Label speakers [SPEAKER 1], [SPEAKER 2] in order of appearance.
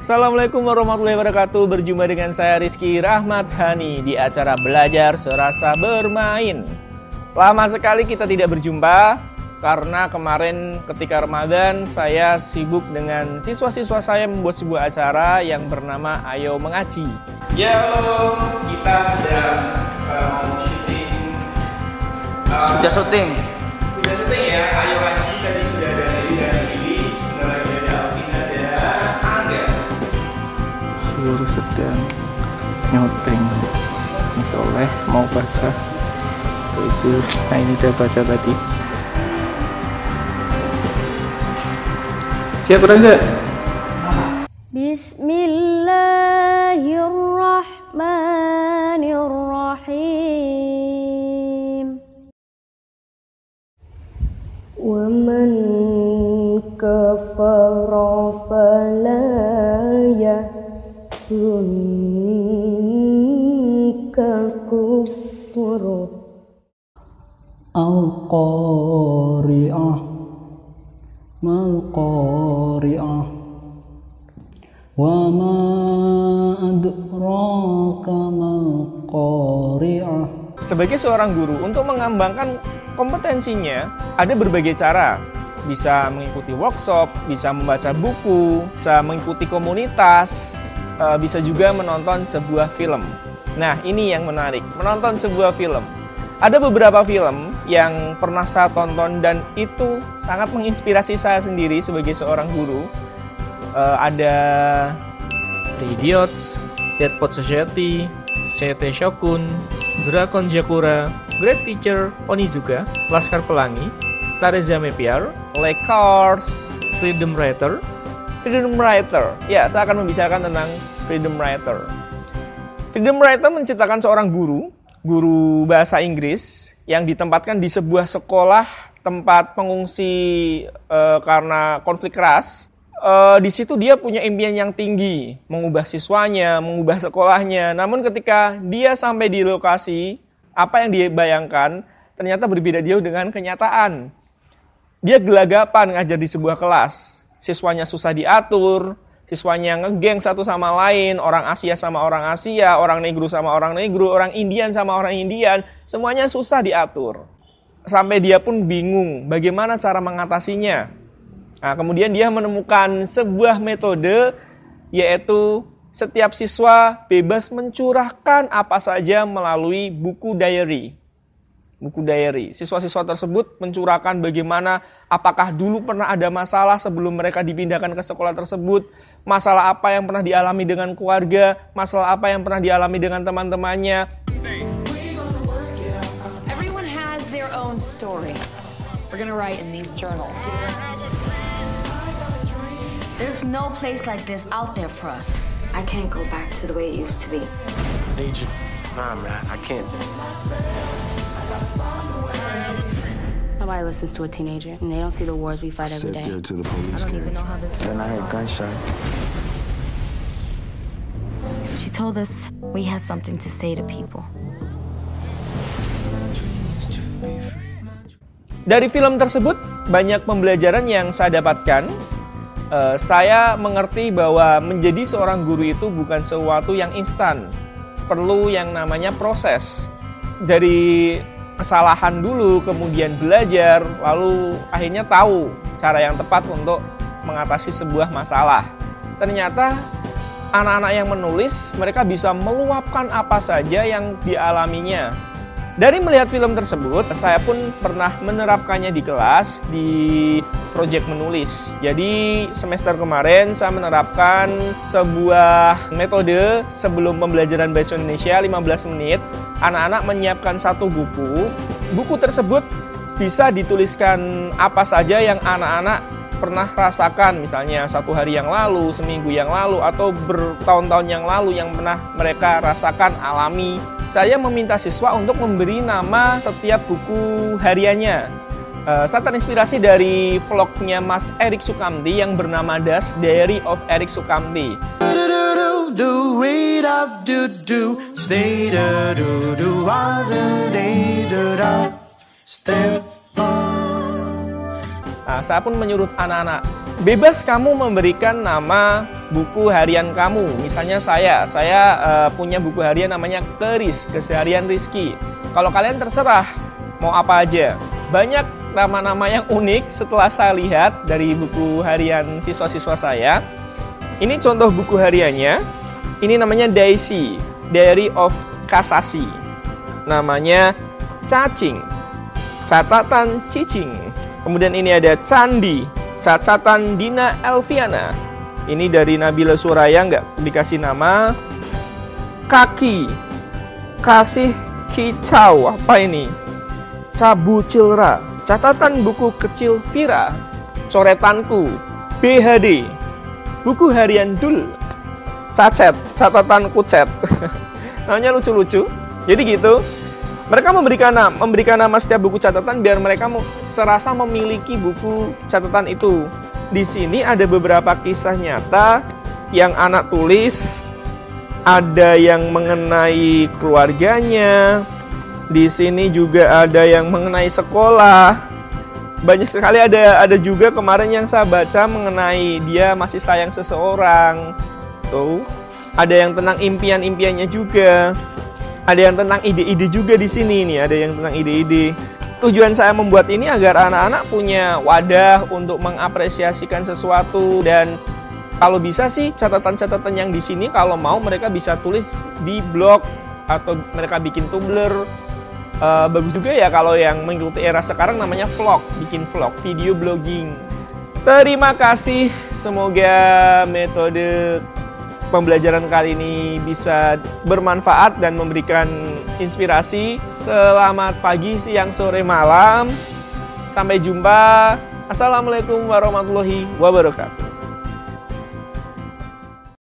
[SPEAKER 1] Assalamualaikum warahmatullahi wabarakatuh. Berjumpa dengan saya Rizky Rahmat Hani di acara Belajar Serasa Bermain. Lama sekali kita tidak berjumpa karena kemarin ketika Ramadan saya sibuk dengan siswa-siswa saya membuat sebuah acara yang bernama Ayo Mengaji. Ya halo, kita sedang mau syuting.
[SPEAKER 2] Sudah syuting
[SPEAKER 1] Ya, Ayo Ngaji tadi sudah ada Lili dan Lili. Sebentar lagi ada Alvin, ada Angga.
[SPEAKER 2] Seluruh sedang nyuting. Ini Soleh mau baca puisi. Nah ini udah baca tadi. Siap udah enggak?
[SPEAKER 3] Bismillahirrahmanirrahim. Wa man kafara fala yahzunka kufru.
[SPEAKER 4] Al-Qari'ah Mal-Qari'ah Wa ma adraka mal-Qari'ah.
[SPEAKER 1] Sebagai seorang guru, untuk mengembangkan kompetensinya, ada berbagai cara. Bisa mengikuti workshop, bisa membaca buku, bisa mengikuti komunitas, bisa juga menonton sebuah film. Nah, ini yang menarik, menonton sebuah film. Ada beberapa film yang pernah saya tonton dan itu sangat menginspirasi saya sendiri sebagai seorang guru. Ada Three Idiots, Deadpool Society, Sete Shogun, Drakon Jakura, Great Teacher Onizuka, Laskar Pelangi, Teresa Mepiar, Lakers, Freedom Writer. Ya, saya akan membicarakan tentang Freedom Writer. Freedom Writer menceritakan seorang guru bahasa Inggris yang ditempatkan di sebuah sekolah tempat pengungsi karena konflik ras. Di situ dia punya impian yang tinggi, mengubah siswanya, mengubah sekolahnya. Namun ketika dia sampai di lokasi, apa yang dia bayangkan ternyata berbeda jauh dengan kenyataan. Dia gelagapan ngajar di sebuah kelas. Siswanya susah diatur, siswanya ngegeng satu sama lain, orang Asia sama orang Asia, orang negro sama orang negro, orang Indian sama orang Indian, semuanya susah diatur. Sampai dia pun bingung bagaimana cara mengatasinya. Nah, kemudian dia menemukan sebuah metode, yaitu setiap siswa bebas mencurahkan apa saja melalui buku diary. Siswa-siswa tersebut mencurahkan bagaimana, apakah dulu pernah ada masalah sebelum mereka dipindahkan ke sekolah tersebut, masalah apa yang pernah dialami dengan keluarga, masalah apa yang pernah dialami dengan teman-temannya.
[SPEAKER 5] Everyone has their own story. We're gonna write in these journals. There's no place like this out there for us. I can't go back to the way it used to be.
[SPEAKER 6] Need you. Nah, man, I can't.
[SPEAKER 7] Nobody listens to a teenager, and they don't see the wars we fight every day.
[SPEAKER 6] Sit there till the police came. Then I heard gunshots.
[SPEAKER 3] She told us we had something to say to people.
[SPEAKER 1] Dari film tersebut, banyak pembelajaran yang saya dapatkan. Saya mengerti bahwa menjadi seorang guru itu bukan sesuatu yang instan. Perlu yang namanya proses. Dari kesalahan dulu, kemudian belajar, lalu akhirnya tahu cara yang tepat untuk mengatasi sebuah masalah. Ternyata anak-anak yang menulis, mereka bisa meluapkan apa saja yang dialaminya. Dari melihat film tersebut, saya pun pernah menerapkannya di kelas, di proyek menulis. Jadi semester kemarin saya menerapkan sebuah metode sebelum pembelajaran bahasa Indonesia 15 menit. Anak-anak menyiapkan satu buku. Buku tersebut bisa dituliskan apa saja yang anak-anak pernah rasakan, misalnya satu hari yang lalu, seminggu yang lalu, atau bertahun-tahun yang lalu yang pernah mereka rasakan, alami. Saya meminta siswa untuk memberi nama setiap buku hariannya. Saya terinspirasi dari vlognya Mas Erik Sukamti yang bernama Das Diary of Erik Sukamti. Nah, saya pun menyuruh anak-anak, bebas kamu memberikan nama buku harian kamu. Misalnya saya punya buku harian namanya Keris, Keseharian Rizky. Kalau kalian terserah mau apa aja. Banyak nama-nama yang unik setelah saya lihat dari buku harian siswa-siswa saya. Ini contoh buku hariannya. Ini namanya Daisy, Diary of Kasasi. Namanya Cacing, Catatan Cicing. Kemudian ini ada Candi, Catatan Dina Elviana. Ini dari Nabila Suraya, nggak dikasih nama. Kaki, Kasih Kicau. Apa ini? Cabu Cilra, Catatan Buku Kecil Vira. Coretanku, BHD, Buku Harian Dul. Cacet, Catatan Kucet. Namanya lucu-lucu. Jadi gitu. Mereka memberikan nama setiap buku catatan biar mereka serasa memiliki buku catatan itu. Di sini ada beberapa kisah nyata yang anak tulis, ada yang mengenai keluarganya. Di sini juga ada yang mengenai sekolah. Banyak sekali, ada juga kemarin yang saya baca mengenai dia masih sayang seseorang. Tuh, ada yang tentang impian-impiannya juga. Ada yang tentang ide-ide juga di sini nih, ada yang tentang ide-ide. Tujuan saya membuat ini agar anak-anak punya wadah untuk mengapresiasikan sesuatu, dan kalau bisa sih catatan-catatan yang di sini kalau mau mereka bisa tulis di blog atau mereka bikin Tumblr. Bagus juga ya kalau yang mengikuti era sekarang namanya vlog, bikin vlog, video blogging. Terima kasih, semoga metode pembelajaran kali ini bisa bermanfaat dan memberikan inspirasi. Selamat pagi, siang, sore, malam. Sampai jumpa. Assalamualaikum warahmatullahi wabarakatuh.